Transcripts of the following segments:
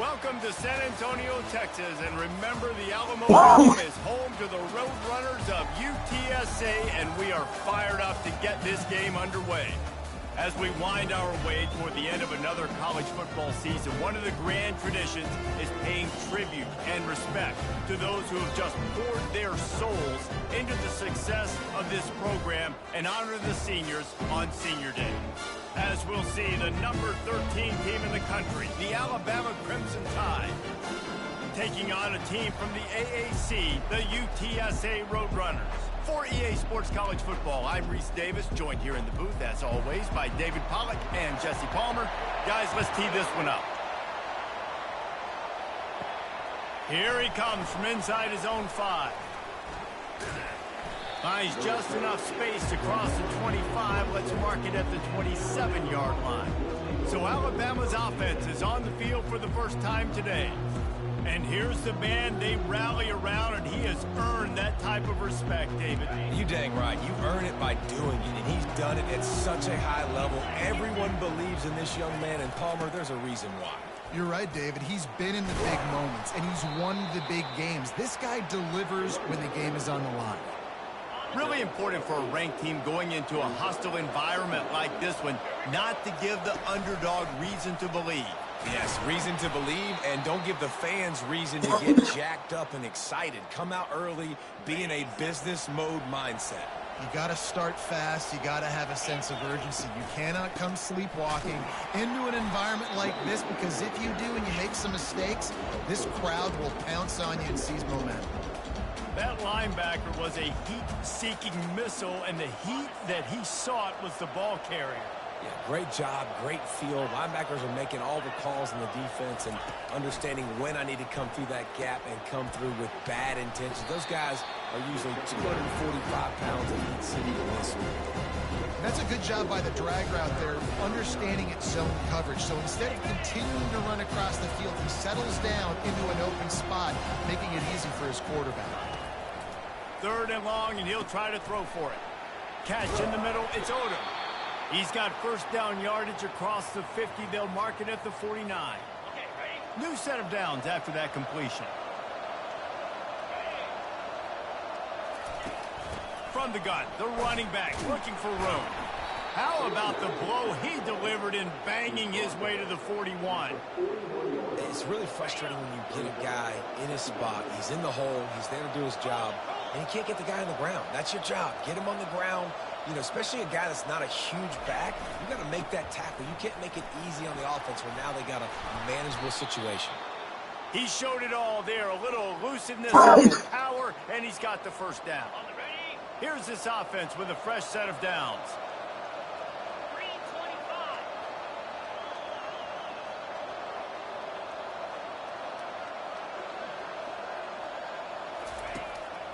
Welcome to San Antonio, Texas, and remember the Alamo Dome is home to the Roadrunners of UTSA, and we are fired up to get this game underway. As we wind our way toward the end of another college football season, one of the grand traditions is paying tribute and respect to those who have just poured their souls into the success of this program and honor the seniors on Senior Day. As we'll see, the number 13 team in the country, the Alabama Crimson Tide, taking on a team from the AAC, the UTSA Roadrunners. For EA Sports College Football, I'm Reese Davis, joined here in the booth, as always, by David Pollack and Jesse Palmer. Guys, let's tee this one up. Here he comes from inside his own 5. Finds just enough space to cross the 25. Let's mark it at the 27-yard line. So Alabama's offense is on the field for the first time today. And here's the man they rally around, and he has earned that type of respect, David. You dang right. You earn it by doing it, and he's done it at such a high level. Everyone believes in this young man, and Palmer, there's a reason why. You're right, David. He's been in the big moments, and he's won the big games. This guy delivers when the game is on the line. Really important for a ranked team going into a hostile environment like this one, not to give the underdog reason to believe. Yes, reason to believe, and don't give the fans reason to get jacked up and excited. Come out early, be in a business mode mindset. You got to start fast. You got to have a sense of urgency. You cannot come sleepwalking into an environment like this, because if you do and you make some mistakes, this crowd will pounce on you and seize momentum. That linebacker was a heat-seeking missile, and the heat that he sought was the ball carrier. Yeah, great job, great feel. Linebackers are making all the calls in the defense and understanding when I need to come through that gap and come through with bad intentions. Those guys are usually 245 pounds of heat-seeking missile. That's a good job by the drag route there, understanding its zone coverage. So instead of continuing to run across the field, he settles down into an open spot, making it easy for his quarterback. 3rd and long, and he'll try to throw for it. Catch in the middle, it's Odom. He's got first down yardage across the 50. They'll mark it at the 49. New set of downs after that completion. From the gun, the running back looking for room. How about the blow he delivered in banging his way to the 41? It's really frustrating when you get a guy in his spot. He's in the hole. He's there to do his job, and you can't get the guy on the ground. That's your job. Get him on the ground. You know, especially a guy that's not a huge back, you got to make that tackle. You can't make it easy on the offense when now they got a manageable situation. He showed it all there, a little elusiveness, a little power, and he's got the first down. Here's this offense with a fresh set of downs.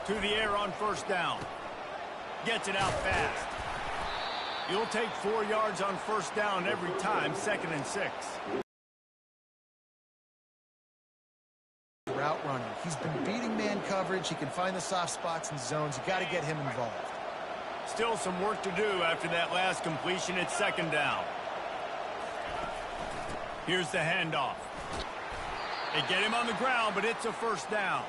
To the air on first down. Gets it out fast. You'll take 4 yards on first down every time, 2nd and 6. Route running. He's been beating man coverage. He can find the soft spots and zones. You got to get him involved. Still some work to do after that last completion. It's 2nd down. Here's the handoff. They get him on the ground, but it's a first down.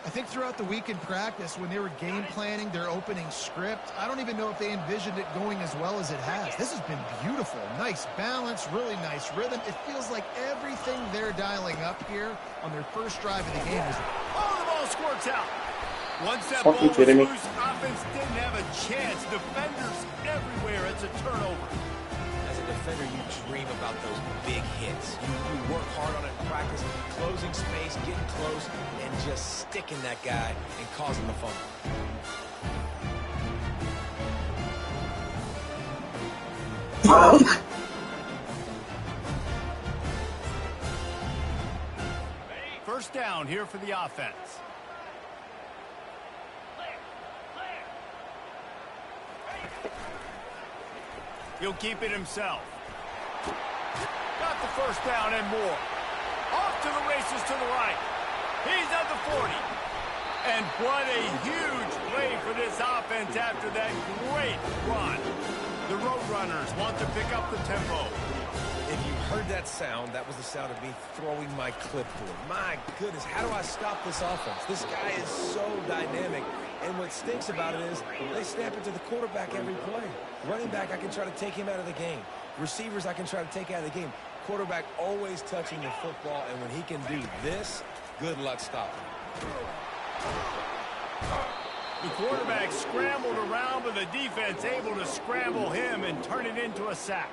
I think throughout the week in practice, when they were game planning their opening script, I don't even know if they envisioned it going as well as it has. This has been beautiful. Nice balance, really nice rhythm. It feels like everything they're dialing up here on their first drive of the game is... Oh, the ball squirts out. Once that ball was loose, offense didn't have a chance. Defenders everywhere. It's a turnover. As a defender, you dream about those big hits. You work hard on it in practice, closing space, getting close, and just sticking that guy and causing the fumble. First down here for the offense. He'll keep it himself. Got the first down and more. Off to the races to the right. He's at the 40. And what a huge play for this offense after that great run. The Roadrunners want to pick up the tempo. If you heard that sound. That was the sound of me throwing my clipboard. My goodness, how do I stop this offense? This guy is so dynamic. And what stinks about it is they snap it to the quarterback every play. Running back, I can try to take him out of the game. Receivers, I can try to take out of the game. Quarterback always touching the football, and when he can do this, good luck stopping him. The quarterback scrambled around, but the defense able to scramble him and turn it into a sack.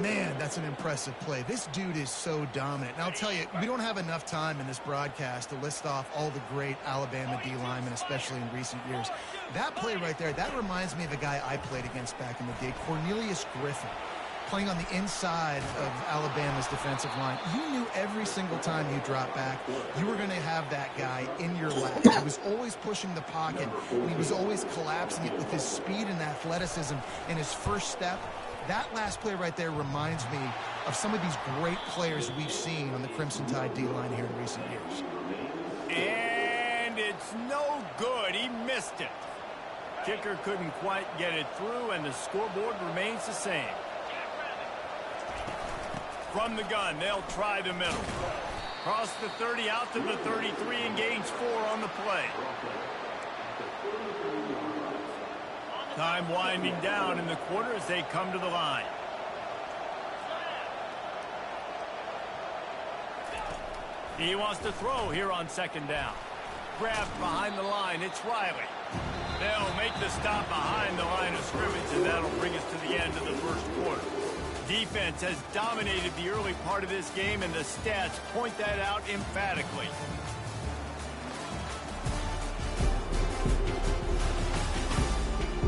Man, that's an impressive play. This dude is so dominant. And I'll tell you, we don't have enough time in this broadcast to list off all the great Alabama D linemen, especially in recent years. That play right there, that reminds me of a guy I played against back in the day, Cornelius Griffin, playing on the inside of Alabama's defensive line. You knew every single time you dropped back, you were going to have that guy in your lap. He was always pushing the pocket, and he was always collapsing it with his speed and athleticism and his first step. That last play right there reminds me of some of these great players we've seen on the Crimson Tide D-line here in recent years. And it's no good. He missed it. Kicker couldn't quite get it through, and the scoreboard remains the same. From the gun, they'll try the middle. Cross the 30 out to the 33 and gains 4 on the play. Time winding down in the quarter as they come to the line. He wants to throw here on second down. Grabbed behind the line, it's Riley. They'll make the stop behind the line of scrimmage, and that'll bring us to the end of the first quarter. Defense has dominated the early part of this game, and the stats point that out emphatically.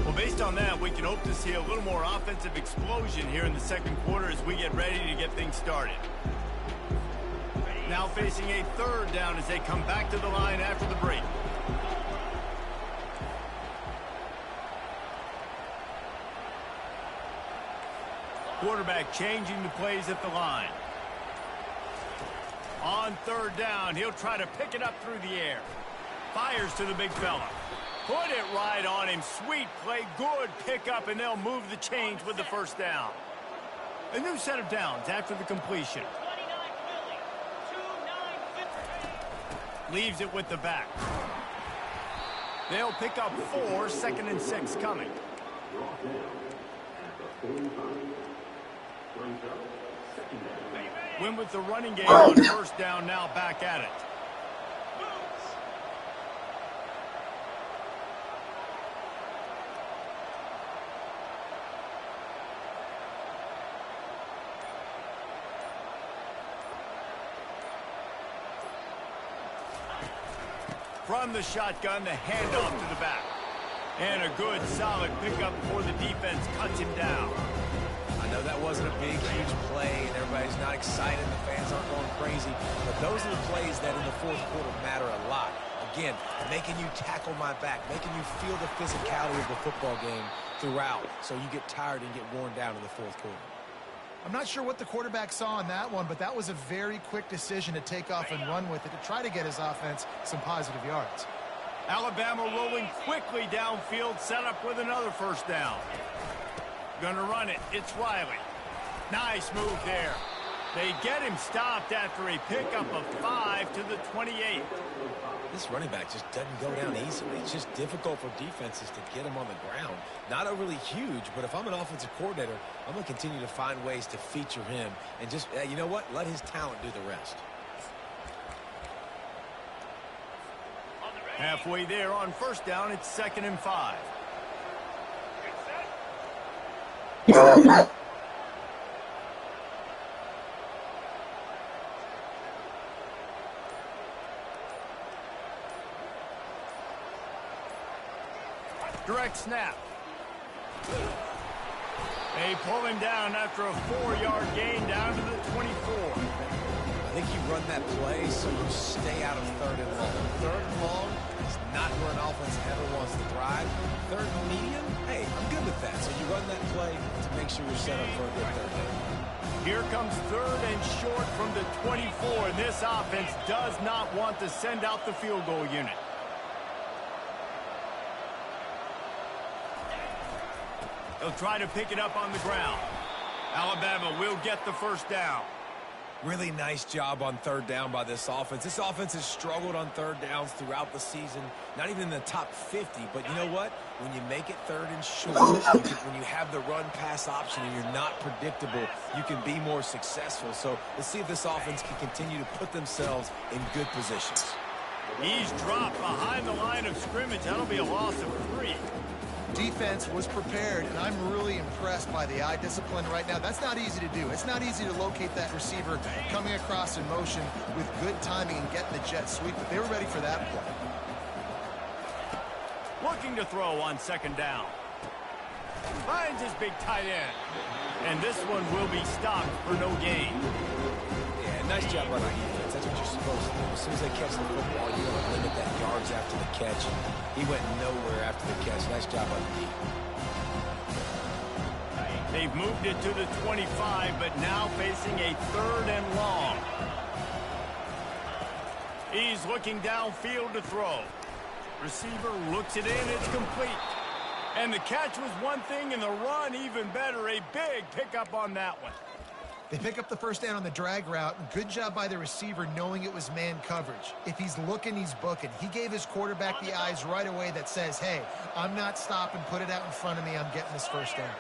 Well, based on that, we can hope to see a little more offensive explosion here in the second quarter as we get ready to get things started. Now facing a third down as they come back to the line after the break. Quarterback changing the plays at the line. On third down, he'll try to pick it up through the air. Fires to the big fella. Put it right on him. Sweet play. Good pickup, and they'll move the chains with the first down. A new set of downs after the completion. Leaves it with the back. They'll pick up 4, 2nd and 6 coming. Win with the running game on first down, now back at it. From the shotgun, the handoff to the back. And a good, solid pickup before the defense cuts him down. I know that wasn't a big, huge play, and everybody's not excited, the fans aren't going crazy, but those are the plays that in the fourth quarter matter a lot. Again, making you tackle my back, making you feel the physicality of the football game throughout, so you get tired and get worn down in the fourth quarter. I'm not sure what the quarterback saw on that one, but that was a very quick decision to take off and run with it to try to get his offense some positive yards. Alabama rolling quickly downfield, set up with another first down. Gonna run it. It's Riley. Nice move there. They get him stopped after a pickup of 5 to the 28. This running back just doesn't go down easily. It's just difficult for defenses to get him on the ground. Not overly huge, but if I'm an offensive coordinator, I'm going to continue to find ways to feature him and just, you know what, let his talent do the rest. Halfway there on first down, it's 2nd and 5. Direct snap. They pull him down after a 4-yard gain down to the 24. I think you run that play so you stay out of 3rd and long. 3rd and long is not where an offense ever wants to thrive. 3rd and medium, hey, I'm good with that. So you run that play to make sure you're set up for a good 3rd down. Here comes 3rd and short from the 24, and this offense does not want to send out the field goal unit. They'll try to pick it up on the ground. Alabama will get the first down. Really nice job on third down by this offense. This offense has struggled on third downs throughout the season. Not even in the top 50, but you know what? When you make it third and short, when you have the run-pass option and you're not predictable, you can be more successful. So let's see if this offense can continue to put themselves in good positions. He's dropped behind the line of scrimmage. That'll be a loss of 3. Defense was prepared, and I'm really impressed by the eye discipline right now. That's not easy to do. It's not easy to locate that receiver coming across in motion with good timing and getting the jet sweep, but they were ready for that play. Looking to throw on second down. Finds his big tight end. And this one will be stopped for no gain. Yeah, nice job on our defense. That's what you're supposed to do. As soon as they catch the football, you're going to limit that yards after the catch. He went nowhere after the catch. Nice job on the D. They've moved it to the 25, but now facing a 3rd and long. He's looking downfield to throw. Receiver looks it in. It's complete. And the catch was one thing, and the run even better. A big pickup on that one. They pick up the first down on the drag route. Good job by the receiver knowing it was man coverage. If he's looking, he's booking. He gave his quarterback the eyes right away that says, hey, I'm not stopping. Put it out in front of me. I'm getting this first down.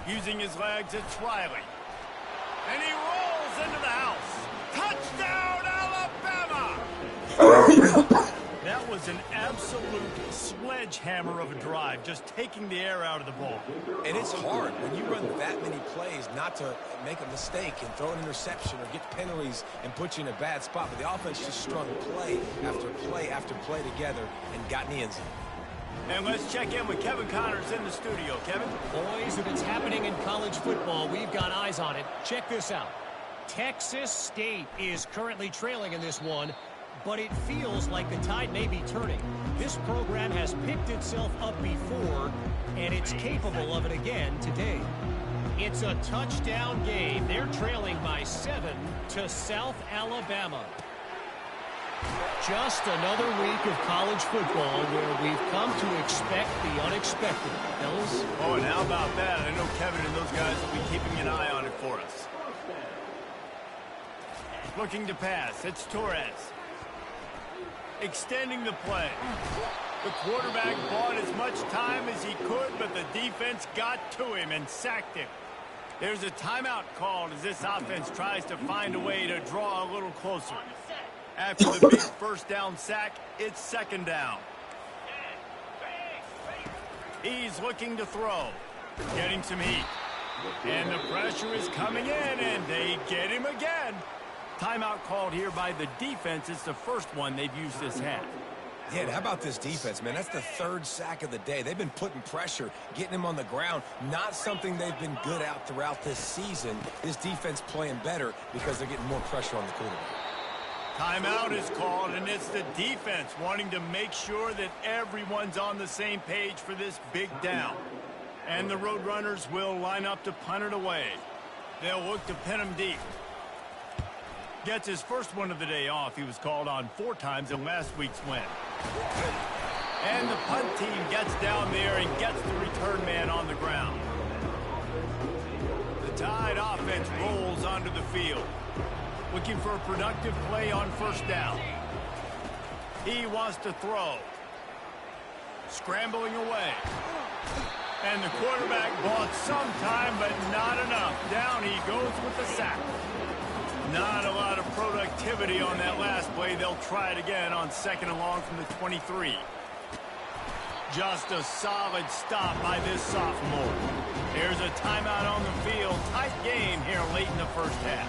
Using his legs, it's Riley. And he rolls into the house. Touchdown, Alabama! That was an absolute sledgehammer of a drive, just taking the air out of the ball. And it's hard when you run that many plays not to make a mistake and throw an interception or get penalties and put you in a bad spot. But the offense just strung play after play after play together and got in the end zone. And let's check in with Kevin Connors in the studio. Kevin? Boys, if it's happening in college football, we've got eyes on it. Check this out. Texas State is currently trailing in this one, but it feels like the tide may be turning. This program has picked itself up before, and it's capable of it again today. It's a touchdown game. They're trailing by 7 to South Alabama. Just another week of college football where we've come to expect the unexpected. Fellas? Oh, and how about that? I know Kevin and those guys will be keeping an eye on it for us. Looking to pass. It's Torres. Extending the play. The quarterback bought as much time as he could, but the defense got to him and sacked him. There's a timeout called as this offense tries to find a way to draw a little closer. After the big first down sack, it's second down. He's looking to throw. Getting some heat. And the pressure is coming in, and they get him again. Timeout called here by the defense. It's the first one they've used this half. Yeah, and how about this defense, man? That's the 3rd sack of the day. They've been putting pressure, getting him on the ground. Not something they've been good at throughout this season. This defense playing better because they're getting more pressure on the quarterback. Timeout is called, and it's the defense wanting to make sure that everyone's on the same page for this big down. And the Roadrunners will line up to punt it away. They'll look to pin him deep. Gets his first one of the day off. He was called on 4 times in last week's win. And the punt team gets down there and gets the return man on the ground. The Tide offense rolls onto the field. Looking for a productive play on first down. He wants to throw. Scrambling away. And the quarterback bought some time, but not enough. Down he goes with the sack. Not a lot of productivity on that last play. They'll try it again on second and long from the 23. Just a solid stop by this sophomore. There's a timeout on the field. Tight game here late in the first half.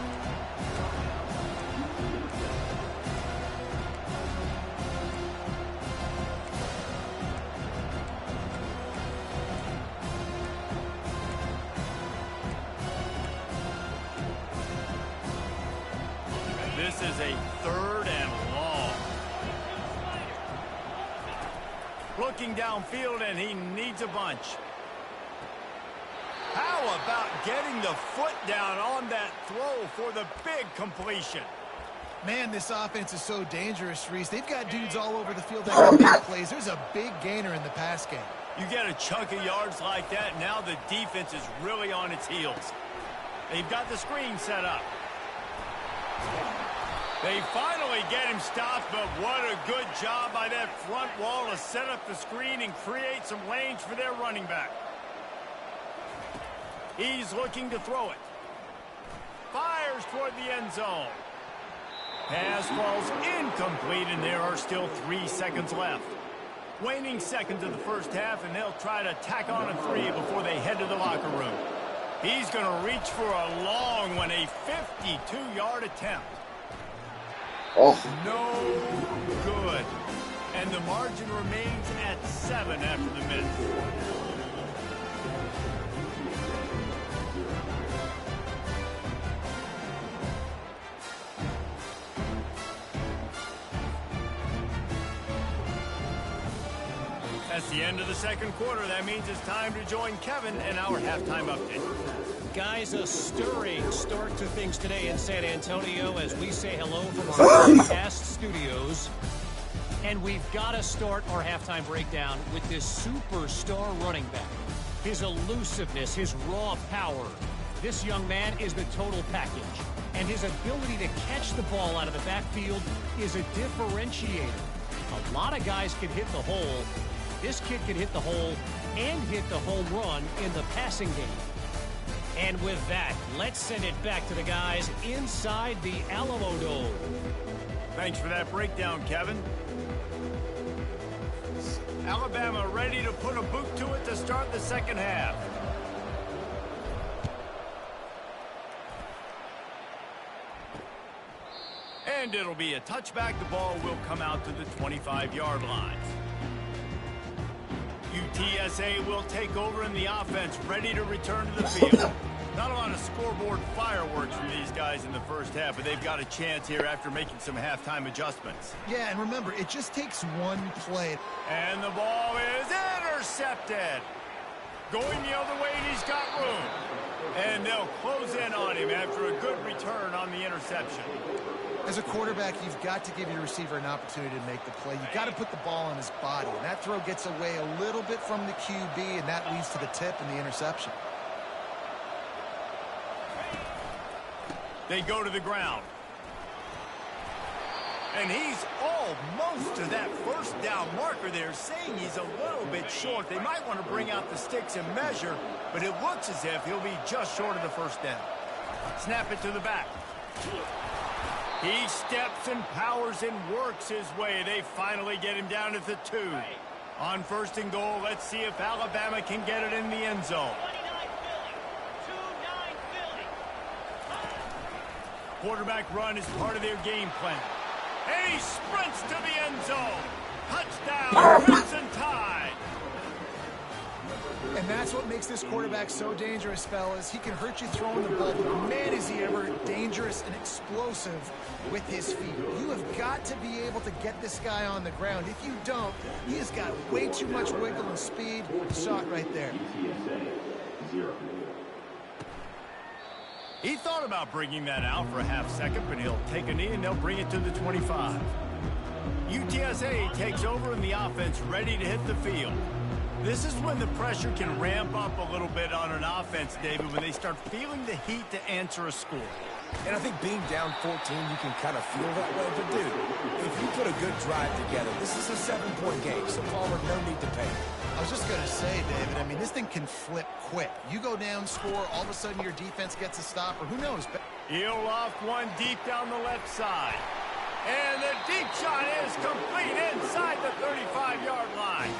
This is a 3rd and long. Looking downfield, and he needs a bunch. How about getting the foot down on that throw for the big completion? Man, this offense is so dangerous, Reese. They've got dudes all over the field that can make plays. There's a big gainer in the pass game. You get a chunk of yards like that, now the defense is really on its heels. They've got the screen set up. They finally get him stopped, but what a good job by that front wall to set up the screen and create some lanes for their running back. He's looking to throw it. Fires toward the end zone. Pass falls incomplete, and there are still 3 seconds left. Waning seconds of the first half, and they'll try to tack on a 3 before they head to the locker room. He's going to reach for a long one, a 52-yard attempt. Oh. No good. And the margin remains at 7 after the minute. That's the end of the second quarter. That means it's time to join Kevin and our halftime update. Guys, a stirring start to things today in San Antonio as we say hello from our podcast studios. And we've got to start our halftime breakdown with this superstar running back. His elusiveness, his raw power. This young man is the total package. And his ability to catch the ball out of the backfield is a differentiator. A lot of guys can hit the hole. This kid can hit the hole and hit the home run in the passing game. And with that, let's send it back to the guys inside the Alamo Dome. Thanks for that breakdown, Kevin. Alabama ready to put a boot to it to start the second half. And it'll be a touchback. The ball will come out to the 25-yard line. UTSA will take over in the offense, ready to return to the field. Not a lot of scoreboard fireworks from these guys in the first half, but they've got a chance here after making some halftime adjustments. Yeah, and remember, it just takes one play. And the ball is intercepted. Going the other way, and he's got room. And they'll close in on him after a good return on the interception. As a quarterback, you've got to give your receiver an opportunity to make the play. You've got to put the ball on his body. And that throw gets away a little bit from the QB, and that leads to the tip and the interception. They go to the ground. And he's almost to that first down marker there, saying he's a little bit short. They might want to bring out the sticks and measure, but it looks as if he'll be just short of the first down. Snap it to the back. He steps and powers and works his way. They finally get him down at the 2. On first and goal, let's see if Alabama can get it in the end zone. Quarterback run is part of their game plan. And he sprints to the end zone. Touchdown, Crimson Tide. And that's what makes this quarterback so dangerous, fellas. He can hurt you throwing the ball, but man, is he ever dangerous and explosive with his feet. You have got to be able to get this guy on the ground. If you don't, he has got way too much wiggle and speed. Shot right there. He thought about bringing that out for a half second, but he'll take a knee and they'll bring it to the 25. UTSA takes over in the offense, ready to hit the field. This is when the pressure can ramp up a little bit on an offense, David, when they start feeling the heat to answer a score. And I think being down 14, you can kind of feel that way. But, dude, if you put a good drive together, this is a 7-point game, so Palmer, no need to panic. I was just going to say, David, I mean, this thing can flip quick. You go down, score, all of a sudden your defense gets a stop, or who knows? He'll loft one deep down the left side. And the deep shot is complete inside the 35-yard line.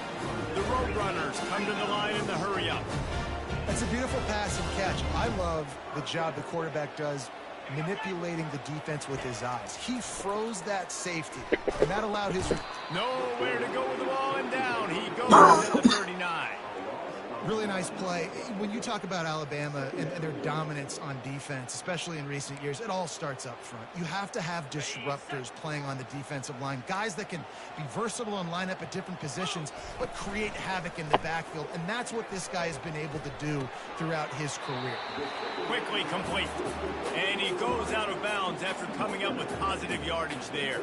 The Roadrunners come to the line in the hurry-up. That's a beautiful pass and catch. I love the job the quarterback does manipulating the defense with his eyes. He froze that safety, and that allowed his... Nowhere to go with the ball, and down he goes at the 39. Really nice play. When you talk about Alabama and their dominance on defense, especially in recent years, it all starts up front. You have to have disruptors playing on the defensive line, guys that can be versatile and line up at different positions, but create havoc in the backfield, and that's what this guy has been able to do throughout his career. Quickly complete, and he goes out of bounds after coming up with positive yardage there.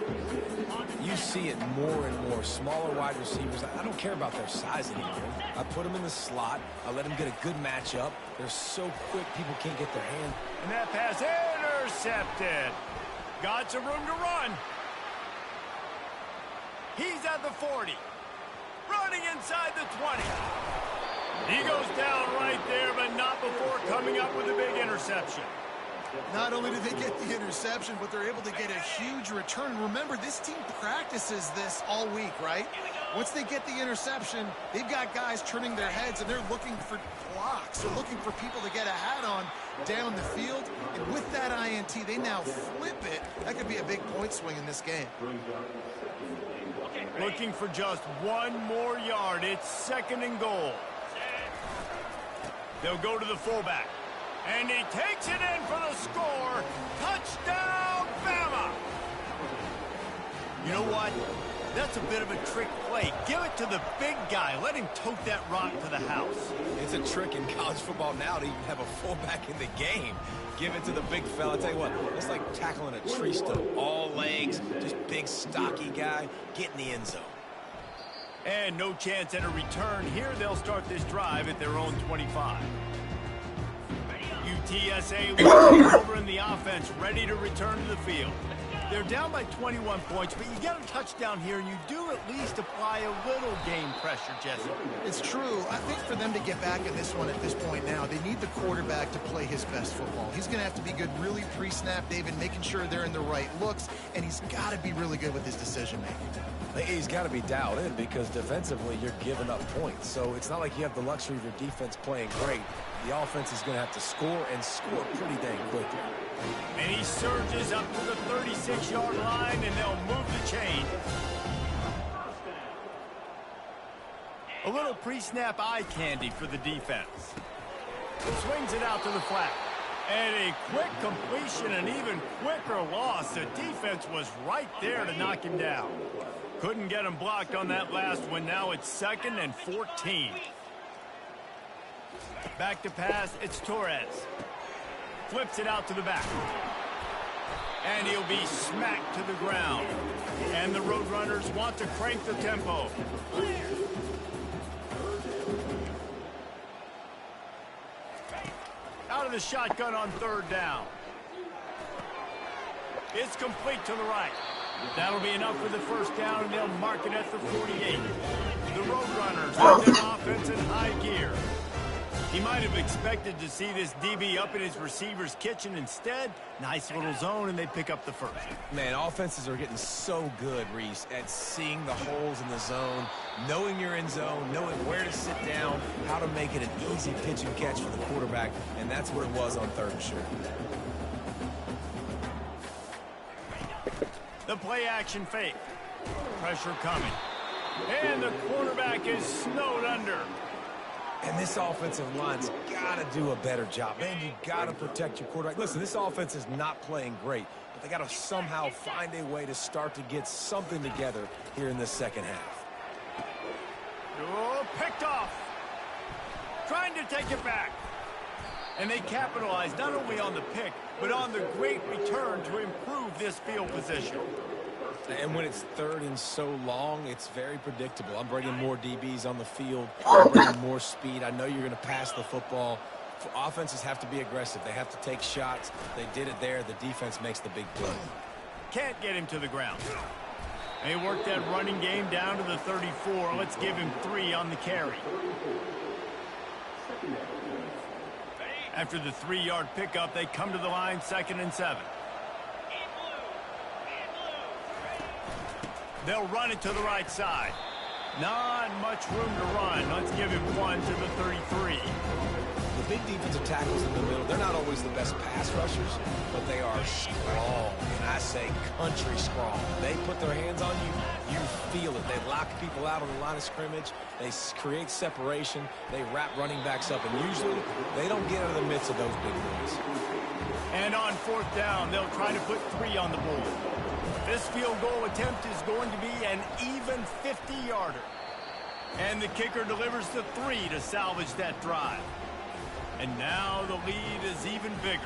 You see it more and more. Smaller wide receivers, I don't care about their size anymore. I put them in the slot. I let them get a good matchup. They're so quick, people can't get their hand. And that pass intercepted. Got some room to run. He's at the 40. Running inside the 20. He goes down right there, but not before coming up with a big interception. Not only do they get the interception, but they're able to get a huge return. Remember, this team practices this all week, right? Once they get the interception, they've got guys turning their heads, and they're looking for blocks. They're looking for people to get a hat on down the field. And with that INT, they now flip it. That could be a big point swing in this game. Looking for just one more yard. It's 2nd and goal. They'll go to the fullback. And he takes it in for the score. Touchdown, Bama! You know what? That's a bit of a trick play. Give it to the big guy. Let him tote that rock to the house. It's a trick in college football now to even have a fullback in the game. Give it to the big fella. I tell you what, it's like tackling a tree stump. All legs, just big, stocky guy. Get in the end zone. And no chance at a return here. They'll start this drive at their own 25. UTSA looks over in the offense, ready to return to the field. They're down by 21 points, but you get a touchdown here, and you do at least apply a little game pressure, Jesse. It's true. I think for them to get back in this one at this point now, they need the quarterback to play his best football. He's going to have to be good really pre-snap, David, making sure they're in the right looks, and he's got to be really good with his decision-making. He's got to be dialed in because defensively you're giving up points. So it's not like you have the luxury of your defense playing great. The offense is going to have to score and score pretty dang quickly. And he surges up to the 36-yard line, and they'll move the chain. A little pre-snap eye candy for the defense. Swings it out to the flat. And a quick completion, an even quicker loss. The defense was right there to knock him down. Couldn't get him blocked on that last one. Now it's 2nd and 14. Back to pass, it's Torres. Flips it out to the back. And he'll be smacked to the ground. And the Roadrunners want to crank the tempo. Out of the shotgun on 3rd down. It's complete to the right. That'll be enough for the 1st down, and they'll mark it at the 48. The Roadrunners with their offense in high gear. He might have expected to see this DB up in his receiver's kitchen. Instead, nice little zone, and they pick up the 1st. Man, offenses are getting so good, Reese, at seeing the holes in the zone, knowing you're in zone, knowing where to sit down, how to make it an easy pitch and catch for the quarterback, and that's what it was on 3rd and short. The play-action fake. Pressure coming. And the quarterback is snowed under. And this offensive line's got to do a better job. Man, you got to protect your quarterback. Listen, this offense is not playing great, but they got to somehow find a way to start to get something together here in the 2nd half. Oh, picked off. Trying to take it back. And they capitalize not only on the pick, but on the great return to improve this field position. And when it's 3rd and so long, it's very predictable. I'm bringing more DBs on the field. I'm bringing more speed. I know you're going to pass the football. Offenses have to be aggressive. They have to take shots. They did it there. The defense makes the big play. Can't get him to the ground. They work that running game down to the 34. Let's give him 3 on the carry. After the 3-yard pickup, they come to the line, 2nd and 7. They'll run it to the right side. Not much room to run. Let's give him 1 to the 33. The big defensive tackles in the middle, they're not always the best pass rushers, but they are strong, and I say country strong. They put their hands on you, you feel it. They lock people out on the line of scrimmage. They create separation. They wrap running backs up, and usually they don't get out of the midst of those big boys. And on 4th down, they'll try to put 3 on the board. This field goal attempt is going to be an even 50-yarder. And the kicker delivers the 3 to salvage that drive. And now the lead is even bigger.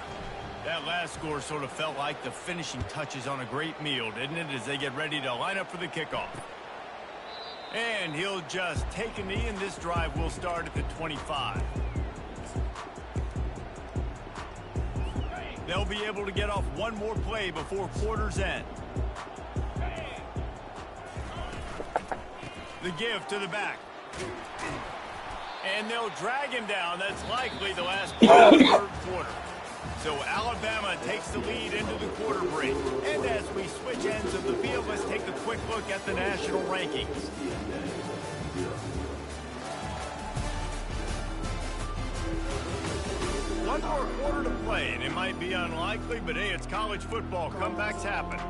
That last score sort of felt like the finishing touches on a great meal, didn't it, as they get ready to line up for the kickoff. And he'll just take a knee, and this drive will start at the 25. They'll be able to get off one more play before quarter's end. The give to the back. And they'll drag him down. That's likely the last play of the 3rd quarter. So Alabama takes the lead into the quarter break. And as we switch ends of the field, let's take a quick look at the national rankings. One more quarter to play, and it might be unlikely, but hey, it's college football. Comebacks happen.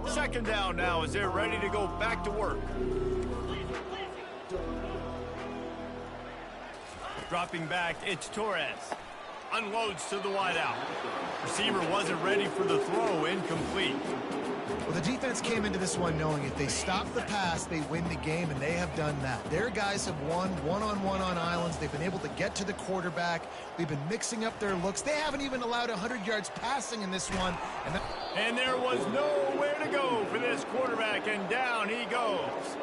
2nd down now as they're ready to go back to work. Dropping back, it's Torres. Unloads to the wideout. Receiver wasn't ready for the throw, incomplete. Well, the defense came into this one knowing if they stop the pass, they win the game, and they have done that. Their guys have won one-on-one on islands. They've been able to get to the quarterback. They've been mixing up their looks. They haven't even allowed 100 yards passing in this one. And there was nowhere to go for this quarterback, and down he goes.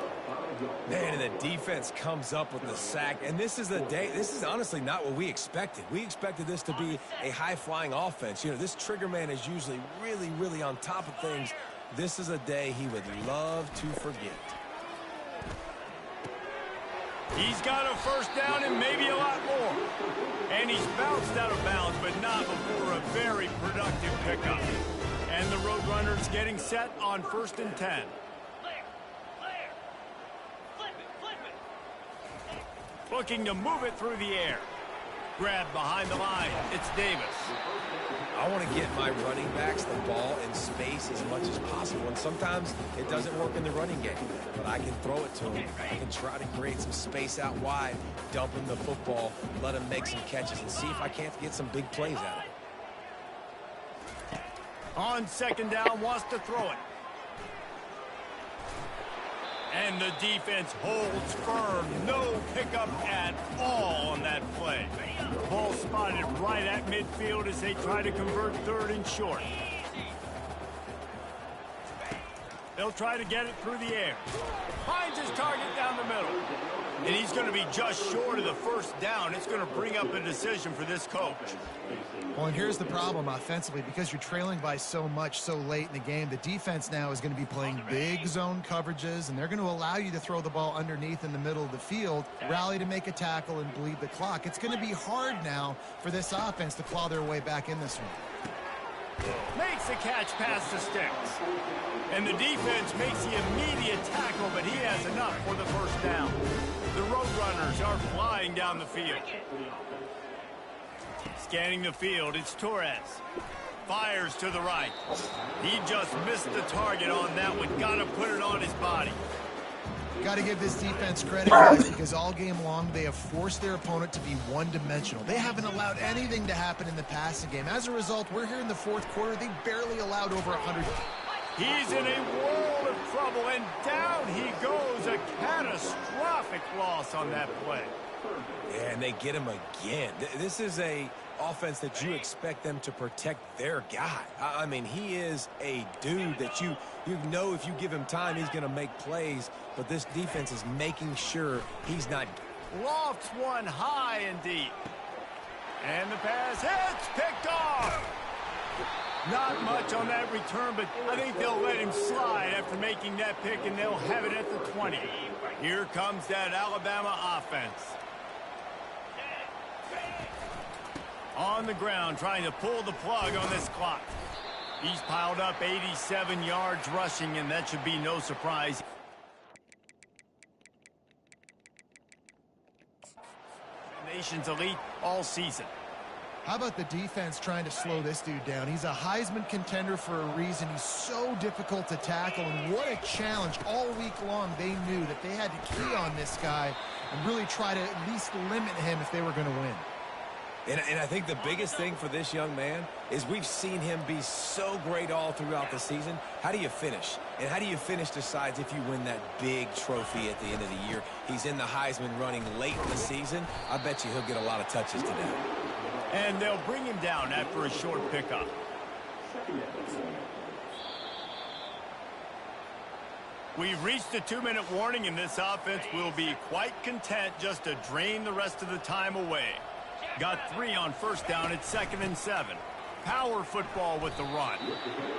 Man, and the defense comes up with the sack, and this is honestly not what we expected. We expected this to be a high-flying offense. You know, this trigger man is usually really, really on top of things. This is a day he would love to forget. He's got a 1st down and maybe a lot more. And he's bounced out of bounds, but not before a very productive pickup. And the Roadrunners getting set on 1st and 10. Looking to move it through the air. Grab behind the line. It's Davis. I want to get my running backs the ball in space as much as possible, and sometimes it doesn't work in the running game, but I can throw it to them. I can try to create some space out wide, dump him the football, let him make some catches, and see if I can't get some big plays out of it. On 2nd down, wants to throw it. And the defense holds firm. No pickup at all on that play. Ball spotted right at midfield as they try to convert 3rd and short. They'll try to get it through the air. Finds his target down the middle. And he's going to be just short of the 1st down. It's going to bring up a decision for this coach. Well, and here's the problem offensively. Because you're trailing by so much so late in the game, the defense now is going to be playing big zone coverages, and they're going to allow you to throw the ball underneath in the middle of the field, rally to make a tackle, and bleed the clock. It's going to be hard now for this offense to claw their way back in this one. Makes the catch past the sticks. And the defense makes the immediate tackle, but he has enough for the 1st down. The Roadrunners are flying down the field. Scanning the field, it's Torres. Fires to the right. He just missed the target on that one. Got to put it on his body. Got to give this defense credit, guys, because all game long they have forced their opponent to be one-dimensional. They haven't allowed anything to happen in the passing game. As a result, we're here in the 4th quarter. They barely allowed over 100. He's in a world of trouble, and down he goes. A catastrophic loss on that play. Yeah, and they get him again. This is a offense that you expect them to protect their guy. I mean, he is a dude that you know if you give him time, he's going to make plays, but this defense is making sure he's not. Lofts one high and deep. And the pass hits, picked off. Not much on that return, but I think they'll let him slide after making that pick, and they'll have it at the 20. Here comes that Alabama offense. On the ground, trying to pull the plug on this clock. He's piled up 87 yards rushing, and that should be no surprise. Nation's elite all season. How about the defense trying to slow this dude down? He's a Heisman contender for a reason. He's so difficult to tackle, and what a challenge all week long. They knew that they had to key on this guy and really try to at least limit him if they were going to win. And I think the biggest thing for this young man is we've seen him be so great all throughout the season. How do you finish? And how do you finish decides if you win that big trophy at the end of the year. He's in the Heisman running late in the season. I bet you he'll get a lot of touches today. And they'll bring him down after a short pickup. We've reached a 2-minute warning, and this offense will be quite content just to drain the rest of the time away. Got 3 on first down at 2nd and 7. Power football with the run.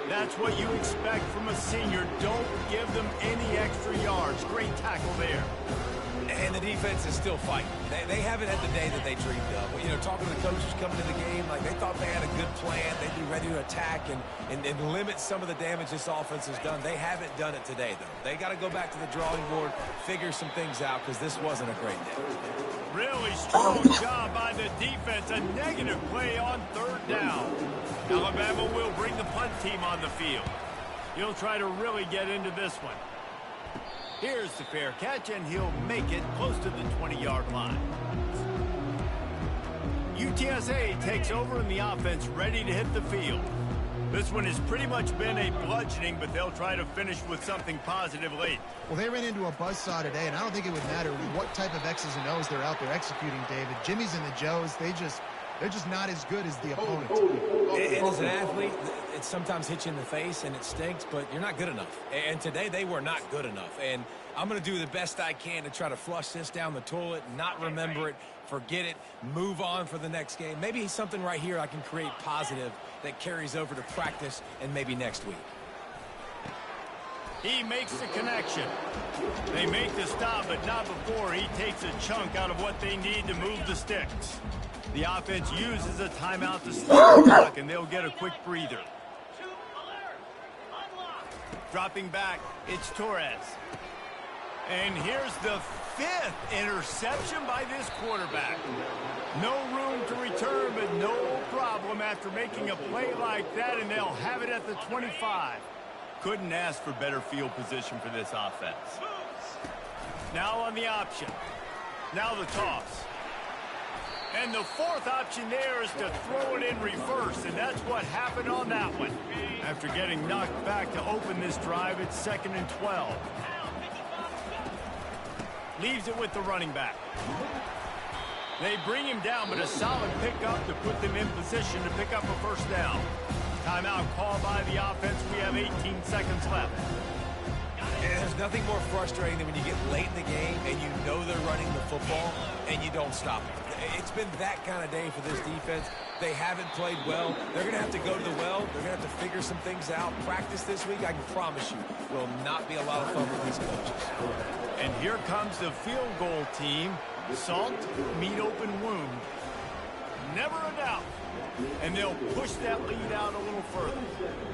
That's what you expect from a senior. Don't give them any extra yards. Great tackle there. And the defense is still fighting. They haven't had the day that they dreamed of. You know, talking to the coaches coming to the game, like they thought they had a good plan. They'd be ready to attack and limit some of the damage this offense has done. They haven't done it today, though. They got to go back to the drawing board, figure some things out, because this wasn't a great day. Really strong job by the defense. A negative play on 3rd down. Alabama will bring the punt team on the field. He'll try to really get into this one. Here's the fair catch, and he'll make it close to the 20-yard line. UTSA takes over, and the offense ready to hit the field. This one has pretty much been a bludgeoning, but they'll try to finish with something positive late. Well, they ran into a buzzsaw today, and I don't think it would matter what type of X's and O's they're out there executing, David. Jimmy's and the Joes, they're just not as good as the opponent. And as an athlete, it sometimes hits you in the face and it stinks, but you're not good enough. And today they were not good enough. And I'm going to do the best I can to try to flush this down the toilet, not remember it, forget it, move on for the next game. Maybe something right here I can create positive that carries over to practice and maybe next week. He makes the connection. They make the stop, but not before he takes a chunk out of what they need to move the sticks. The offense uses a timeout to start the clock, and they'll get a quick breather. Dropping back, it's Torres. And here's the 5th interception by this quarterback. No room to return, but no problem after making a play like that, and they'll have it at the 25. Couldn't ask for better field position for this offense. Now on the option. Now the toss. And the 4th option there is to throw it in reverse, and that's what happened on that one. After getting knocked back to open this drive, it's 2nd and 12. Leaves it with the running back. They bring him down, but a solid pickup to put them in position to pick up a first down. Timeout called by the offense. We have 18 seconds left. And there's nothing more frustrating than when you get late in the game and you know they're running the football and you don't stop it. It's been that kind of day for this defense. They haven't played well. They're going to have to go to the well. They're going to have to figure some things out. Practice this week, I can promise you, will not be a lot of fun with these coaches. And here comes the field goal team. Salt, meat open wound. Never a doubt. And they'll push that lead out a little further.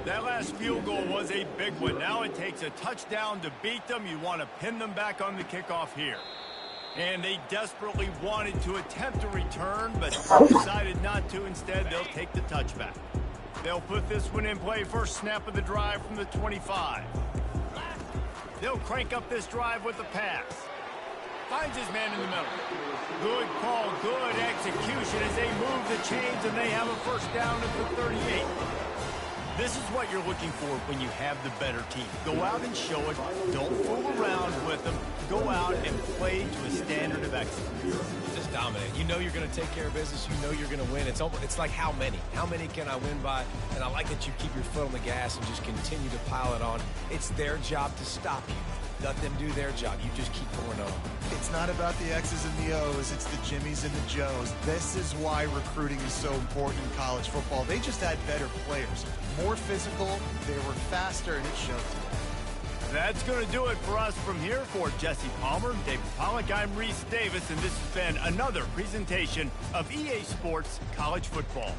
That last field goal was a big one. Now it takes a touchdown to beat them. You want to pin them back on the kickoff here. And they desperately wanted to attempt a return, but decided not to. Instead, they'll take the touchback. They'll put this one in play. First snap of the drive from the 25. They'll crank up this drive with the pass. Finds his man in the middle. Good call, good execution as they move the chains, and they have a first down at the 38. This is what you're looking for when you have the better team. Go out and show it. Don't fool around with them. Go out and play to a standard of excellence. Just dominate. You know you're going to take care of business. You know you're going to win. It's like how many? How many can I win by? And I like that you keep your foot on the gas and just continue to pile it on. It's their job to stop you. Let them do their job. You just keep going on. It's not about the X's and the O's. It's the Jimmys and the Joes. This is why recruiting is so important in college football. They just had better players. More physical. They were faster, and it showed today. That's going to do it for us from here. For Jesse Palmer, David Pollack, I'm Reese Davis, and this has been another presentation of EA Sports College Football.